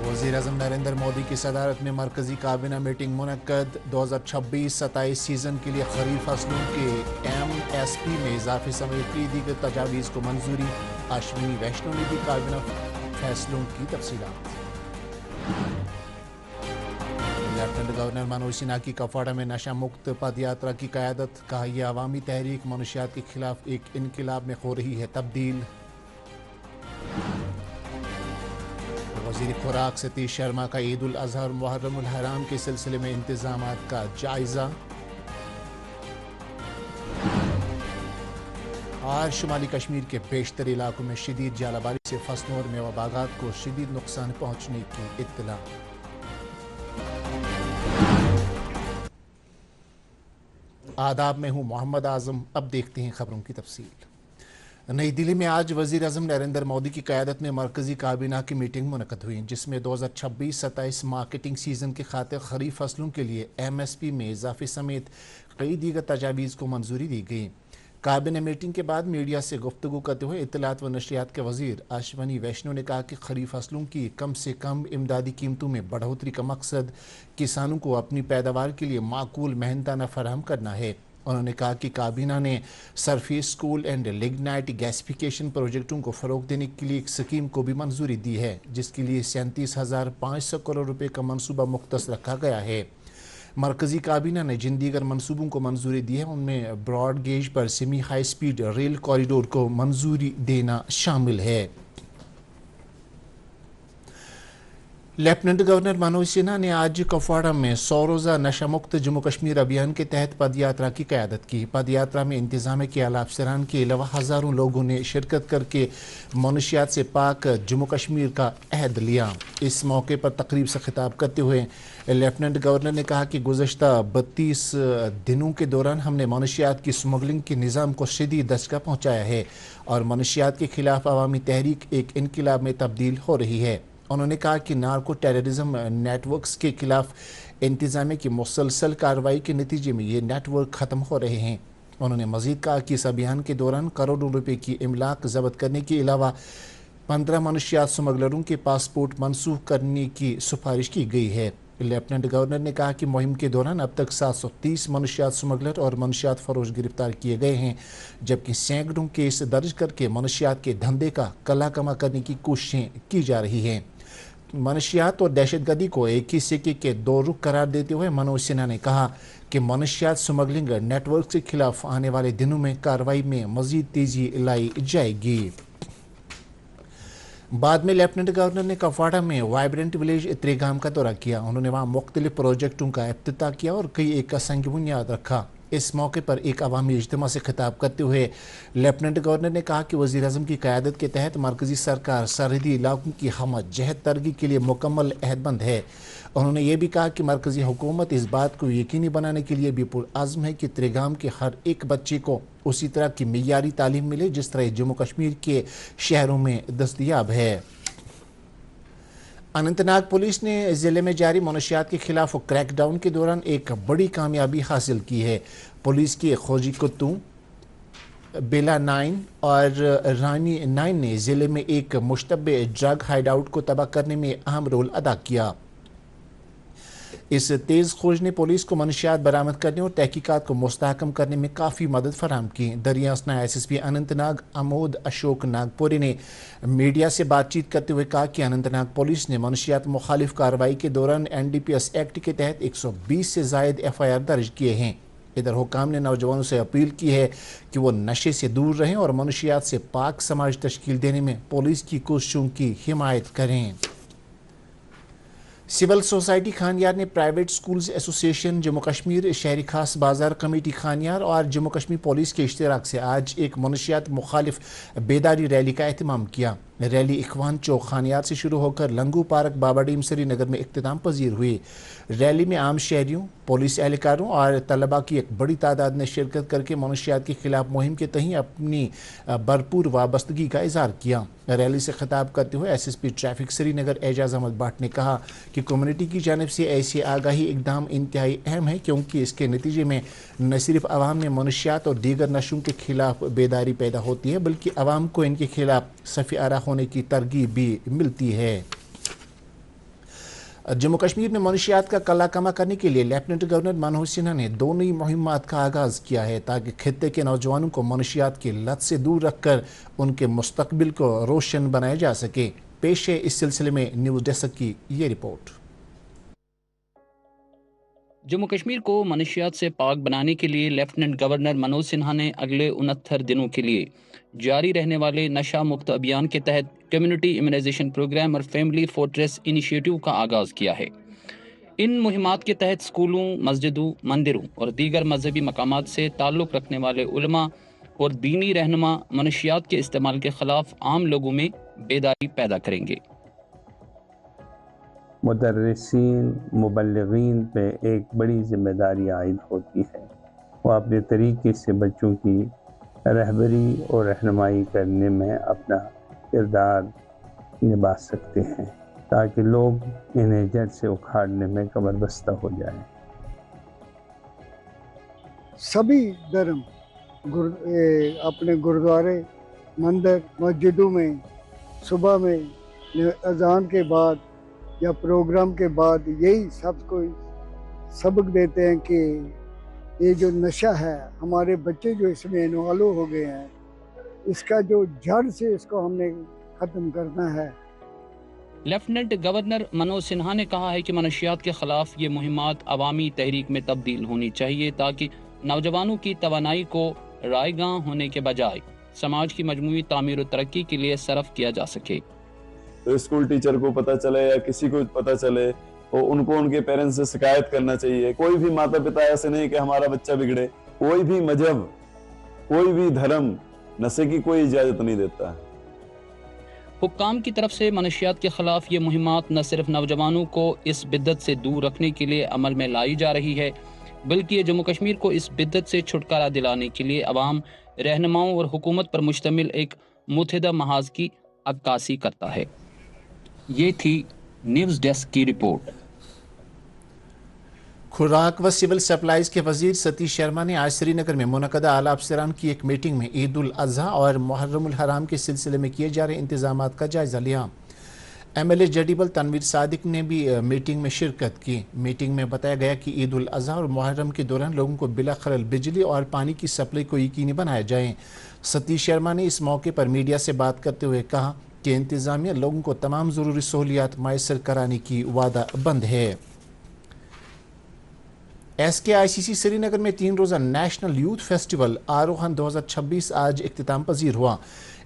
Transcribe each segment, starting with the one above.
वज़ीर-ए-आज़म नरेंद्र मोदी की सदारत में मरकजी काबीना मीटिंग मुनक्कद। 2026-27 सीजन के लिए खरीफ फसलों के MSP में इजाफे समेत कई दीगर तजावीज़ को मंजूरी। अश्विनी वैष्णव ने दी काबीना फैसलों की तफसीलात। लेफ्टिनेंट गवर्नर मनोज सिन्हा की कपवाड़ा में नशा मुक्त पद यात्रा की क़यादत। कहा यह अवामी तहरीक मनशियात के खिलाफ एक इनकलाब में हो रही है तब्दील। वज़ीर खुराक सतीश शर्मा का ईद उल अज़हा और मुहर्रम उल हराम के सिलसिले में इंतज़ामात का जायज़ा। आज शुमाली कश्मीर के बेशतर इलाकों में शदीद जालाबारी से फसलों और मेवा बागात को शदीद नुकसान पहुँचने की इत्तला। आदाब में हूँ मोहम्मद आज़म। अब देखते हैं खबरों की तफसील। नई दिल्ली में आज वज़ीर-ए-आज़म नरेंद्र मोदी की क़यादत में मरकज़ी काबीना की मीटिंग मुनक़द हुई, जिसमें 2026-27 मार्केटिंग सीज़न के खातिर खरीफ फसलों के लिए MSP में इजाफे समेत कई दीगर तजावीज़ को मंजूरी दी गई। काबीना मीटिंग के बाद मीडिया से गुफ्तगू करते हुए इत्तलात व नशरियात के वज़ीर अश्विनी वैष्णव ने कहा कि खरीफ फसलों की कम से कम इमदादी कीमतों में बढ़ोतरी का मकसद किसानों को अपनी पैदावार के लिए माकूल मेहनताना फराहम करना है। उन्होंने कहा कि काबीना ने surface school and lignite gasification प्रोजेक्टों को फ़रोग़ देने के लिए एक स्कीम को भी मंजूरी दी है, जिसके लिए 37,500 करोड़ रुपए का मनसूबा मुख्तस रखा गया है। मरकज़ी काबीना ने जिन दीगर मनसूबों को मंजूरी दी है उनमें ब्रॉड गेज पर semi high speed rail corridor को मंजूरी देना शामिल है। लेफ्टिनेंट गवर्नर मनोज सिन्हा ने आज कपवाड़ा में 100 रोज़ा नशा मुक्त जम्मू कश्मीर अभियान के तहत पद यात्रा की क़यादत की। पद यात्रा में इंतज़ाम के आला अफसरान के अलावा हज़ारों लोगों ने शिरकत करके मनशियात से पाक जम्मू कश्मीर का अहद लिया। इस मौके पर तकरीब से खिताब करते हुए लेफ्टिनेंट गवर्नर ने कहा कि गुज़श्ता 32 दिनों के दौरान हमने मनशियात की स्मगलिंग के निज़ाम को शदीद दस्तक पहुँचाया है और मनशियात के खिलाफ अवामी तहरीक एक इनकलाब में तब्दील हो रही है। उन्होंने कहा कि नार्को टेररिज्म नेटवर्क्स के खिलाफ इंतजामिया की मुसलसल कार्रवाई के नतीजे में ये नेटवर्क ख़त्म हो रहे हैं। उन्होंने मज़ीद कहा कि इस अभियान के दौरान करोड़ों रुपए की इमलाक ज़ब्त करने के अलावा 15 मनशियात स्मगलरों के पासपोर्ट मनसूख करने की सिफारिश की गई है। लेफ्टिनेंट गवर्नर ने कहा कि मुहिम के दौरान अब तक 730 मनशियात स्मगलर और मनशियात फरोश गिरफ्तार किए गए हैं, जबकि सैकड़ों केस दर्ज करके मनशियात के धंधे का कला कमा करने की कोशिशें की जा रही हैं। मनशियात और दहशतगर्दी को एक ही सिक्के के दो रुख करार देते हुए मनोज सिन्हा ने कहा कि मनशियात स्मगलिंग नेटवर्क के खिलाफ आने वाले दिनों में कार्रवाई में मजीद तेजी लाई जाएगी। बाद में लेफ्टिनेंट गवर्नर ने कपवाड़ा में वाइब्रेंट विलेज त्रेगाम का दौरा किया। उन्होंने वहाँ मुख्तलिफ प्रोजेक्टों का इफ्तिताह किया और कई एक का संग बुनियाद रखा। इस मौके पर एक अवामी इज्तिमा से खिताब करते हुए लेफ्टिनेंट गवर्नर ने कहा कि वज़ीर-ए-आज़म की क़यादत के तहत मरकज़ी सरकार सरहदी इलाकों की हम जहत तरक्की के लिए मुकम्मल अहदमंद है। उन्होंने ये भी कहा कि मरकज़ी हुकूमत इस बात को यकीनी बनाने के लिए भी पुरअज़्म है कि त्रेगाम के हर एक बच्चे को उसी तरह की मियारी तालीम मिले जिस तरह जम्मू कश्मीर के शहरों में दस्तयाब है। अनंतनाग पुलिस ने ज़िले में जारी मनशियात के खिलाफ क्रैकडाउन के दौरान एक बड़ी कामयाबी हासिल की है। पुलिस के खोजी कुत्तों बेला 9 और रानी 9 ने ज़िले में एक मुश्तबे ड्रग हाइडआउट को तबाह करने में अहम रोल अदा किया। इस तेज़ खोज ने पुलिस को मनशियात बरामद करने और तहकीकात को मुस्तहकम करने में काफ़ी मदद फराहम की। दरियासना SSP अनंतनाग अमोद अशोक नागपुरी ने मीडिया से बातचीत करते हुए कहा कि अनंतनाग पुलिस ने मनशियात मुखालिफ कार्रवाई के दौरान NDPS एक्ट के तहत 120 से ज़ायद FIR दर्ज किए हैं। इधर हुकाम ने नौजवानों से अपील की है कि वो नशे से दूर रहें और मनशियात से पाक समाज तश्कील देने में पुलिस की कोशिशों की हिमायत करें। सिविल सोसाइटी खानियार ने private schools association Jammu Kashmir, शहरी खास बाजार कमेटी खानियार और जम्मू कश्मीर पुलिस के इश्तिराक से आज एक मनशियात मुखालिफ बेदारी रैली का एहतमाम किया। ریلی اخوان چوک خانیات سے شروع ہو کر لنگو پارک بابا ڈیم سری نگر میں اختتام پذیر ہوئی۔ ریلی میں عام شہریوں، پولیس اہلکاروں اور طلباء کی ایک بڑی تعداد نے شرکت کر کے منشیات کے خلاف مہم کے تئیں اپنی بھرپور وابستگی کا اظہار کیا۔ ریلی سے خطاب کرتے ہوئے S S P traffic Srinagar Ijaz Ahmad Bhat نے کہا کہ کمیونٹی کی جانب سے ایسی آگاہی اقدام انتہائی اہم ہے، کیونکہ اس کے نتیجے میں نہ صرف عوام میں منشیات اور دیگر نشوں کے خلاف بیداری پیدا ہوتی ہے، بلکہ عوام کو ان کے خلاف صفی آرا ہونے کی ترغیب بھی ملتی ہے۔ جموں کشمیر میں منشیات کا کلا کما کرنے کے لیے لیفٹیننٹ گورنر منوج سنہا نے 2 نئی مہمات کا آغاز کیا ہے تاکہ خطے کے نوجوانوں کو منشیات کی لت سے دور رکھ کر ان کے مستقبل کو روشن بنایا جا سکے۔ پیش ہے اس سلسلے میں نیوز ڈیسک کی یہ رپورٹ۔ جموں کشمیر کو منشیات سے پاک بنانے کے لیے لیفٹیننٹ گورنر منوج سنہا نے اگلے 69 دنوں کے لیے جاری رہنے والے نشہ مکت ابھیان کے تحت کمیونٹی امیونائزیشن پروگرام اور فیملی فورٹریس انیشیٹو کا آغاز کیا ہے۔ ان مہمات کے تحت اسکولوں، مسجدوں، مندروں اور دیگر مذہبی مقامات سے تعلق رکھنے والے علماء اور دینی رہنما منشیات کے استعمال کے خلاف عام لوگوں میں بیداری پیدا کریں گے۔ مدرسین، مبلغین پہ ایک بڑی ذمہ داری عائد ہوتی ہے۔ وہ اپنے طریقے سے بچوں کی رہبری اور رہنمائی کرنے میں اپنا کردار نبھا سکتے ہیں تاکہ لوگ انہیں جڑ سے اکھاڑنے میں کمر بستہ ہو جائیں۔ سبھی دھرم اپنے گرودوارے، مندر، مسجدوں میں صبح میں اذان کے بعد یا پروگرام کے بعد یہی سب کو سبق دیتے ہیں کہ یہ جو نشہ ہے، ہمارے بچے جو اس میں انوالو ہو گئے ہیں، اس کا جو جڑ سے اس کو ہم نے ختم کرنا ہے۔ لیفٹیننٹ گورنر منوج سنہا نے کہا ہے کہ منشیات کے خلاف یہ مہمات عوامی تحریک میں تبدیل ہونی چاہیے تاکہ نوجوانوں کی توانائی کو رائے گاں ہونے کے بجائے سماج کی مجموعی تعمیر و ترقی کے لیے صرف کیا جا سکے۔ تو اسکول ٹیچر کو پتہ چلے یا کسی کو پتہ چلے تو ان کو ان کے پیرنٹس سے شکایت کرنا چاہیے۔ کوئی بھی ماتا پتا ایسے نہیں کہ ہمارا بچہ بگڑے، کوئی بھی مذہب، کوئی بھی دھرم نشے کی کوئی اجازت نہیں دیتا ہے۔ حکام کی طرف سے منشیات کے خلاف یہ مہمات نہ صرف نوجوانوں کو اس بدعت سے دور رکھنے کے لیے عمل میں لائی جا رہی ہے، بلکہ یہ جموں کشمیر کو اس بدعت سے چھٹکارا دلانے کے لیے عوام، رہنماؤں اور حکومت پر مشتمل ایک متحدہ محاذ کی عکاسی کرتا ہے۔ یہ تھی نیوز ڈیسک کی رپورٹ۔ خوراک و سول سپلائز کے وزیر ستیش شرما نے آج سری نگر میں منعقدہ اعلیٰ افسران کی ایک میٹنگ میں عید الاضحیٰ اور محرم الحرام کے سلسلے میں کیے جا رہے انتظامات کا جائزہ لیا۔ ایم ایل اے جڈیبل تنویر صادق نے بھی میٹنگ میں شرکت کی۔ میٹنگ میں بتایا گیا کہ عید الاضحیٰ اور محرم کے دوران لوگوں کو بلا خلل بجلی اور پانی کی سپلائی کو یقینی بنایا جائے۔ ستیش شرما نے اس موقع پر میڈیا سے بات کرتے ہوئے کہا کہ انتظامیہ لوگوں کو تمام ضروری سہولیات میسر کرانے کی وعدہ بند ہے۔ ایس کے آئی سی سی سری نگر میں 3 روزہ نیشنل یوتھ فیسٹیول آروہن 2026 آج اختتام پذیر ہوا۔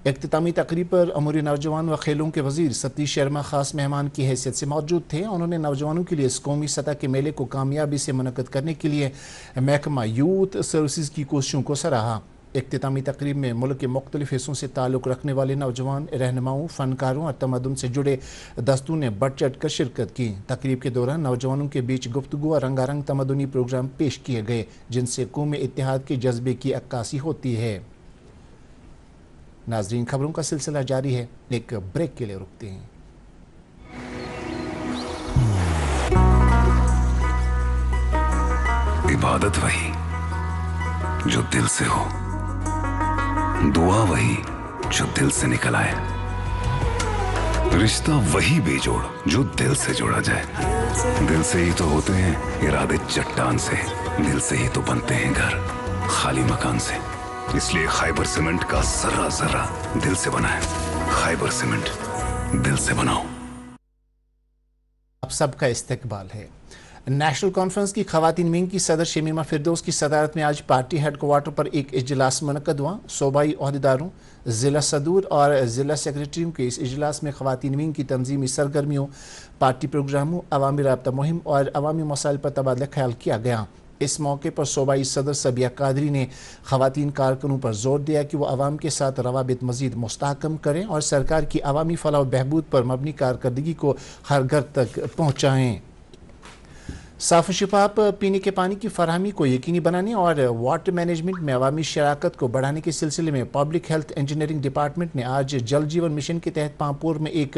اختتامی تقریب پر امور نوجوان و کھیلوں کے وزیر ستیش شرما خاص مہمان کی حیثیت سے موجود تھے۔ انہوں نے نوجوانوں کے لیے اس قومی سطح کے میلے کو کامیابی سے منعقد کرنے کے لیے محکمہ یوتھ سروسز کی کوششوں کو سراہا۔ اختتامی تقریب میں ملک کے مختلف حصوں سے تعلق رکھنے والے نوجوان، رہنماؤں، فنکاروں اور تمدن سے جڑے دستوں نے بڑھ چڑھ کر شرکت کی۔ تقریب کے دوران نوجوانوں کے بیچ گفتگو اور رنگا رنگ تمدنی پروگرام پیش کیے گئے جن سے قومی اتحاد کے جذبے کی عکاسی ہوتی ہے۔ ناظرین، خبروں کا سلسلہ جاری ہے، ایک بریک کے لیے رکتے ہیں۔ عبادت وہی جو دل سے ہو، دعا وہی جو دل سے نکل آئے، رشتہ وہی بے جوڑ جو دل سے جوڑا جائے۔ دل سے ہی تو ہوتے ہیں ارادے چٹان سے، دل سے ہی تو بنتے ہیں گھر خالی مکان سے۔ اس لیے خیبر سیمنٹ کا ذرہ ذرہ دل سے بنا ہے۔ خیبر سیمنٹ، دل سے بناؤ۔ آپ سب کا استقبال ہے۔ نیشنل کانفرنس کی خواتین ونگ کی صدر شمیمہ فردوس کی صدارت میں آج پارٹی ہیڈ کوارٹر پر ایک اجلاس منعقد ہوا۔ صوبائی عہدیداروں، ضلع صدور اور ضلع سیکریٹریوں کے اس اجلاس میں خواتین ونگ کی تنظیمی سرگرمیوں، پارٹی پروگراموں، عوامی رابطہ مہم اور عوامی مسائل پر تبادلہ خیال کیا گیا۔ इस मौके पर सूबाई सदर सबिया कादरी ने ख़वातीन कारकुनों पर जोर दिया कि वो आवाम के साथ रवाबित मज़ीद मुस्तहकम करें और सरकार की अवामी फलाह व बहबूद पर मबनी कारकर्दगी को हर घर तक पहुँचाएँ। साफ शफाफ पीने के पानी की फराहमी को यकीनी बनाने और वाटर मैनेजमेंट में अवामी शराकत को बढ़ाने के सिलसिले में पब्लिक हेल्थ इंजीनियरिंग डिपार्टमेंट ने आज जल जीवन मिशन के तहत पामपुर में एक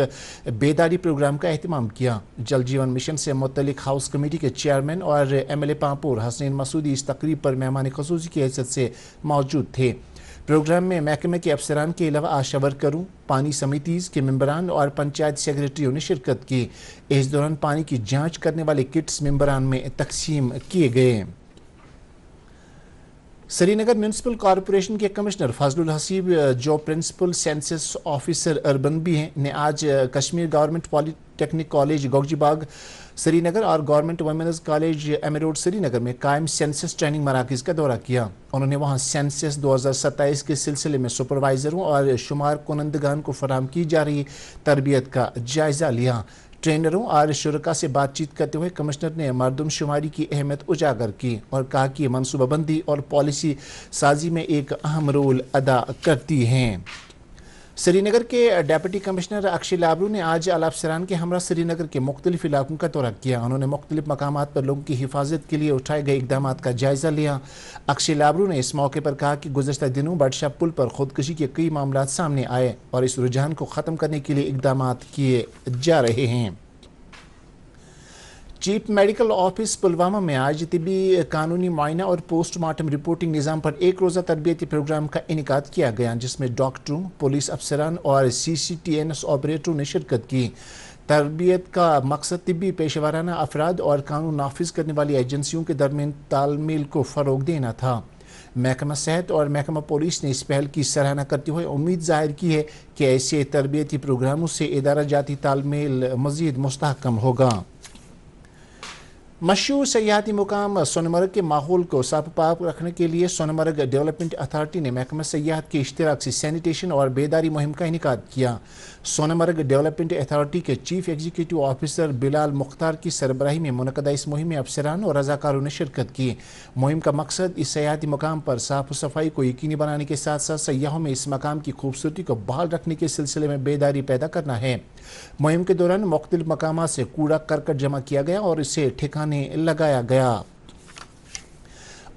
बेदारी प्रोग्राम का एहतमाम किया। जल जीवन मिशन से मुतल्लिक हाउस कमेटी के चेयरमैन और MLA पामपुर हसनैन मसूदी इस तकरीब पर मेहमान ख़ुसूसी की हैसियत से मौजूद थे। प्रोग्राम में महकमे के अफसरान के अलावा आशा वर्करों, पानी समितियों के मेंबरान और पंचायत सेक्रेटरियों ने शिरकत की। इस दौरान पानी की जांच करने वाले किट्स मेंबरान में तकसीम किए गए। श्रीनगर म्यूनसिपल कॉरपोरेशन के कमिश्नर फजलुल हसीब, जो प्रिंसिपल सेंसस ऑफिसर अर्बन भी हैं, ने आज Kashmir government polytechnic college Gogjibagh Srinagar और government women's college M road Srinagar में कायम सेंसस ट्रेनिंग मराकज़ का दौरा किया। उन्होंने वहां सेंसस 2027 के सिलसिले में सुपरवाइजरों और शुमार कुनंदगान को फराहम की जा रही तरबियत का जायज़ा लिया। ट्रेनरों और शुरका से बातचीत करते हुए कमिश्नर ने मरदमशुमारी की अहमियत उजागर की और कहा कि मनसूबाबंदी और पॉलिसी साजी में एक अहम रोल अदा करती हैं। श्रीनगर के डिप्टी कमिश्नर अक्षय लाबरू ने आज आला अफसरान के हमरा श्रीनगर के मुख्तलिफ इलाकों का दौरा किया। उन्होंने मुख्तलिफ मकामात पर लोगों की हिफाजत के लिए उठाए गए इकदाम का जायज़ा लिया। अक्षय लाबरू ने इस मौके पर कहा कि गुज़श्ता दिनों बडशाह पुल पर खुदकुशी के कई मामला सामने आए और इस रुझान को ख़त्म करने के लिए इकदाम किए जा रहे हैं। चीफ मेडिकल ऑफिस पुलवामा में आज तिबी कानूनी मुआयना और पोस्टमार्टम रिपोर्टिंग निज़ाम पर एक रोज़ा तरबियती प्रोग्राम का इनेकाद किया गया, जिसमें डॉक्टरों, पुलिस अफसरान और CCTNS ऑपरेटरों ने शिरकत की। तरबियत का मकसद तिब्बी पेशेवराना अफराद और कानून नाफिज करने वाली एजेंसियों के दरमियान तालमेल को फ़रोग देना था। महकमा सेहत और महकमा पुलिस ने इस पहल की सराहना करते हुए उम्मीद जाहिर की है कि ऐसे तरबियती प्रोग्रामों से इदारा जाती तालमेल मज़ीद मुस्तहकम होगा। मशहूर सयाहती मुकाम सोनमर्ग के माहौल को साफ पाक रखने के लिए सोनमर्ग डेवलपमेंट अथॉरिटी ने महकमा सयाहत के इश्तिराक से सैनिटेशन और बेदारी मुहिम का इनेकाद किया। सोनमर्ग डेवलपमेंट अथॉरिटी के chief executive officer Bilal Mukhtar की सरबराही में मुनक़दा इस मुहिम में अफसरान और रजाकारों ने शिरकत की। मुहिम का मकसद इस सयाहती मुकाम पर साफ सफाई को यकीनी बनाने के साथ साथ सयाहों में इस मकाम की खूबसूरती को बहाल रखने के सिलसिले में बेदारी पैदा करना है। मुहिम के दौरान मुख्तलिफ मकामात से कूड़ा करकट जमा किया गया और इसे ठिकाने लगाया गया।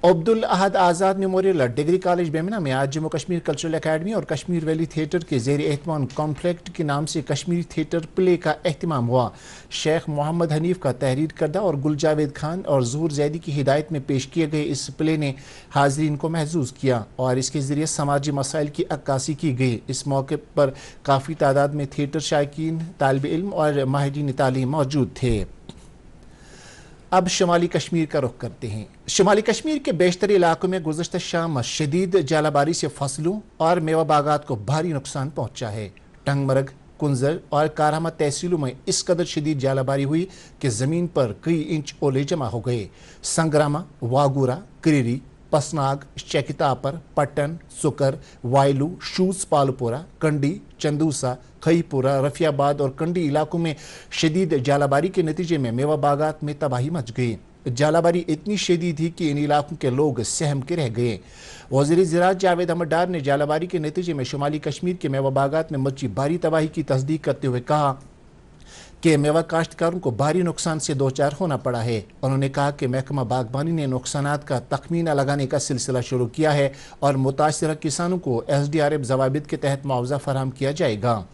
अब्दुल अहद आज़ाद मेमोरियल डिग्री कॉलेज बेमिना में आज जम्मू कश्मीर कल्चरल एकेडमी और कश्मीर वैली थिएटर के ज़ेर एहतमाम कॉन्फ्लिक्ट के नाम से कश्मीरी थिएटर प्ले का एहतमाम हुआ। शेख मोहम्मद हनीफ का तहरीर करदा और गुल जावेद खान और ज़हूर जैदी की हिदायत में पेश किए गए इस प्ले ने हाज़रीन को महसूस किया और इसके ज़रिए समाजी मसाइल की अक्कासी की गई। इस मौके पर काफ़ी तादाद में थिएटर शायकीन, तालिब इल्म और माहिरीन तालीम मौजूद थे। अब शुमाली कश्मीर का रुख करते हैं। शुमाली कश्मीर के बेशतर इलाकों में गुज़श्ता शाम शदीद जालाबारी से फसलों और मेवा बागात को भारी नुकसान पहुंचा है। टंगमरग, कुंजर और कारहमा तहसीलों में इस कदर शदीद जालाबारी हुई कि ज़मीन पर कई इंच ओले जमा हो गए। संग्रामा, वागूरा, क्रीरी, पसनाग, शेकितापर, पट्टन, सुकर, वायलू, शूज पालपुरा, कंडी, चंदूसा, खईपुरा, रफियाबाद और कंडी इलाकों में शदीद जालाबारी के नतीजे में मेवा बागात में तबाही मच गई। जालाबारी इतनी शदीद थी कि इन इलाकों के लोग सहम के रह गए। वज़ीर ज़राअत जावेद अहमद डार ने जालाबारी के नतीजे में शुमाली कश्मीर के मेवा बागात में मची भारी तबाही की तस्दीक करते हुए कहा कि मेवा काश्तकारों को भारी नुकसान से दो चार होना पड़ा है। उन्होंने कहा कि महकमा बागबानी ने नुकसानात का तखमीना लगाने का सिलसिला शुरू किया है और मुतासरा किसानों को SDRF ज़वाबित के तहत मुआवजा फराहम किया जाएगा।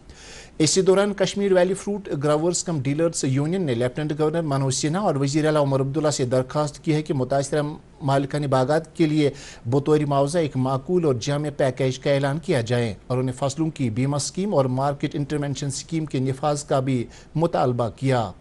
इसी दौरान कश्मीर वैली फ्रूट ग्रोवर्स कम डीलर्स यूनियन ने लेफ्टिनेंट गवर्नर मनोज सिन्हा और वज़ीर आला उमर अब्दुल्ला से दरख्वास्त की है कि मुतासरा मालिकानी बागात के लिए बतौर मुआवजा एक माकूल और जामे पैकेज का ऐलान किया जाए और उन्हें फसलों की बीमा स्कीम और मार्केट इंटरवेंशन स्कीम के निफाज का भी मुतालबा किया।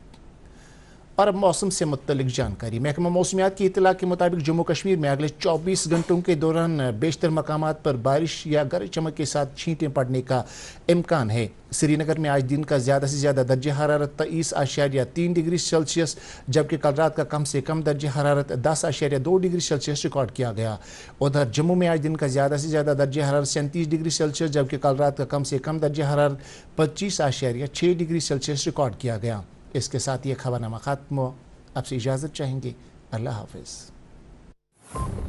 और अब मौसम से मुत्तलिक जानकारी। महकमा मौसमियात की इत्तला के मुताबिक जम्मू कश्मीर में अगले 24 घंटों के दौरान बेशतर मकामात पर बारिश या गरज चमक के साथ छींटें पड़ने का इम्कान है। श्रीनगर में आज दिन का ज़्यादा से ज़्यादा दर्जा हरारत 23.3 डिग्री सेल्सियस जबकि कल रात का कम से कम दर्जा हरारत 10.2 डिग्री सेल्सियस रिकॉर्ड किया गया। उधर जम्मू में आज दिन का ज़्यादा से ज़्यादा दर्जा हरारत 37 डिग्री सेल्सियस जबकि कल रात का कम से कम दर्जा हरारत 25.6 डिग्री सेल्सियस रिकॉर्ड किया गया। इसके साथ ये खबरनामा ख़त्म। आपसे इजाज़त चाहेंगे। अल्लाह हाफ़िज़। है।